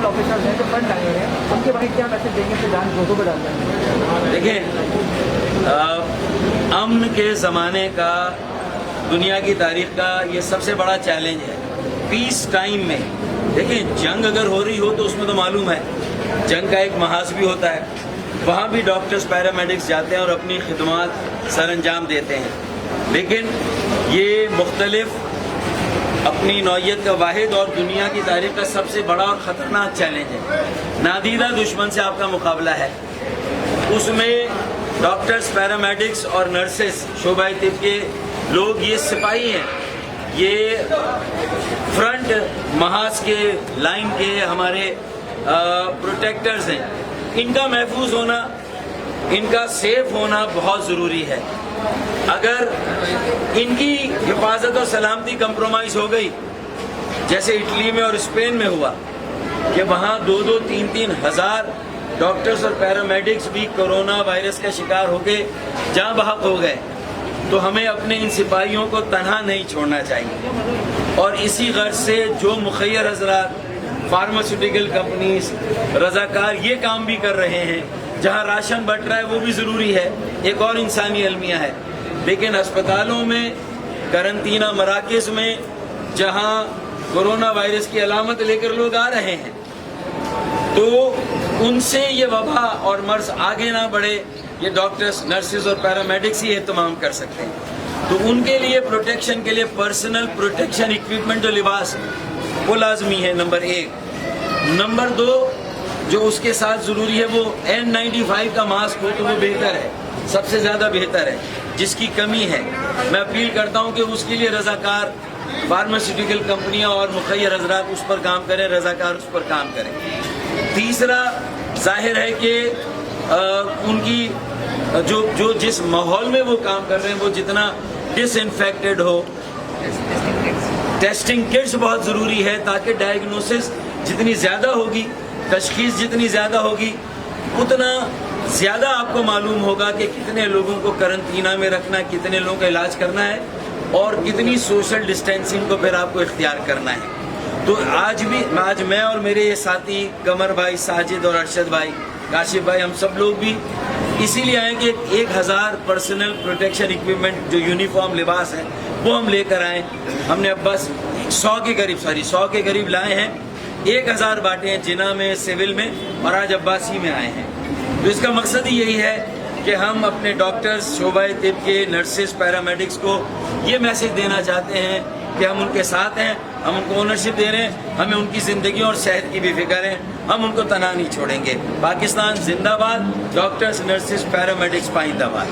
Officers हैं जो front line में हैं, उनके बारे में क्या मैसेज देंगे तो जान जोखों पर डाल देंगे? देखिए, अमन के ज़माने का, दुनिया की तारीख का ये सबसे बड़ा चैलेंज है। पीस टाइम में देखिए, जंग अगर हो रही हो तो उसमें तो मालूम है जंग का एक महाज भी होता है, वहाँ भी डॉक्टर्स पैरामेडिक्स जाते हैं और अपनी खिदमत सर अंजाम देते हैं। लेकिन ये मुख्तलिफ अपनी नौइयत का वाहिद और दुनिया की तारीख का सबसे बड़ा और ख़तरनाक चैलेंज है। नादीदा दुश्मन से आपका मुकाबला है, उसमें डॉक्टर्स पैरामेडिक्स और नर्सेस शोबा तिब के लोग, ये सिपाही हैं, ये फ्रंट महाज के लाइन के हमारे प्रोटेक्टर्स हैं। इनका महफूज होना, इनका सेफ होना बहुत ज़रूरी है। अगर इनकी हिफाजत और सलामती कंप्रोमाइज़ हो गई, जैसे इटली में और स्पेन में हुआ कि वहाँ 2-2, 3-3 हज़ार डॉक्टर्स और पैरामेडिक्स भी कोरोना वायरस का शिकार हो गए, जहाँ बहक हो गए, तो हमें अपने इन सिपाहियों को तनहा नहीं छोड़ना चाहिए। और इसी गर्ज से जो मुखय्यर हज़रात, फार्मास्यूटिकल कंपनीज, रज़ाकार ये काम भी कर रहे हैं, जहाँ राशन बट रहा है वो भी ज़रूरी है, एक और इंसानी अलमिया है। लेकिन अस्पतालों में, करंतना मराकज़ में, जहाँ कोरोना वायरस की अलामत लेकर लोग आ रहे हैं, तो उनसे ये वबा और मर्ज आगे ना बढ़े, ये डॉक्टर्स, नर्सेज और पैरामेडिक्स ही एहतमाम कर सकते हैं। तो उनके लिए प्रोटेक्शन के लिए पर्सनल प्रोटेक्शन इक्विपमेंट और लिबास वो लाजमी है, नंबर 1। नंबर 2, जो उसके साथ ज़रूरी है वो N95 का मास्क हो तो वो बेहतर है, सबसे ज़्यादा बेहतर है, जिसकी कमी है। मैं अपील करता हूँ कि उसके लिए रज़ाकार, फार्मास्यूटिकल कंपनियाँ और मुखय्यर हज़रात उस पर काम करें, रज़ाकार उस पर काम करें। तीसरा, जाहिर है कि उनकी जो जिस माहौल में वो काम कर रहे हैं वो जितना डिसइंफेक्टेड हो, टेस्टिंग किट्स बहुत ज़रूरी है, ताकि डायग्नोसिस जितनी ज़्यादा होगी, तशखीस जितनी ज़्यादा होगी, उतना ज़्यादा आपको मालूम होगा कि कितने लोगों को करंतना में रखना, कितने लोगों का इलाज करना है और कितनी सोशल डिस्टेंसिंग को फिर आपको इख्तियार करना है। तो आज मैं और मेरे ये साथी कमर भाई, साजिद और अरशद भाई, काशिफ भाई, हम सब लोग भी इसीलिए आए कि 1000 पर्सनल प्रोटेक्शन इक्विपमेंट, जो यूनिफॉर्म लिबास है, वो हम लेकर आए। हमने अब बस 100 के करीब लाए हैं। 1000 बांटे हैं जिना में, सिविल में, और आज अब्बासी में आए हैं। तो इसका मकसद ही यही है कि हम अपने डॉक्टर्स, शोबा तिब के, नर्सेज, पैरामेडिक्स को ये मैसेज देना चाहते हैं कि हम उनके साथ हैं, हम उनको ओनरशिप दे रहे हैं, हमें उनकी ज़िंदगी और सेहत की भी फिक्र है, हम उनको तनहा नहीं छोड़ेंगे। पाकिस्तान जिंदाबाद, डॉक्टर्स, नर्सेज, पैरामेडिक्स पाइंदाबाद।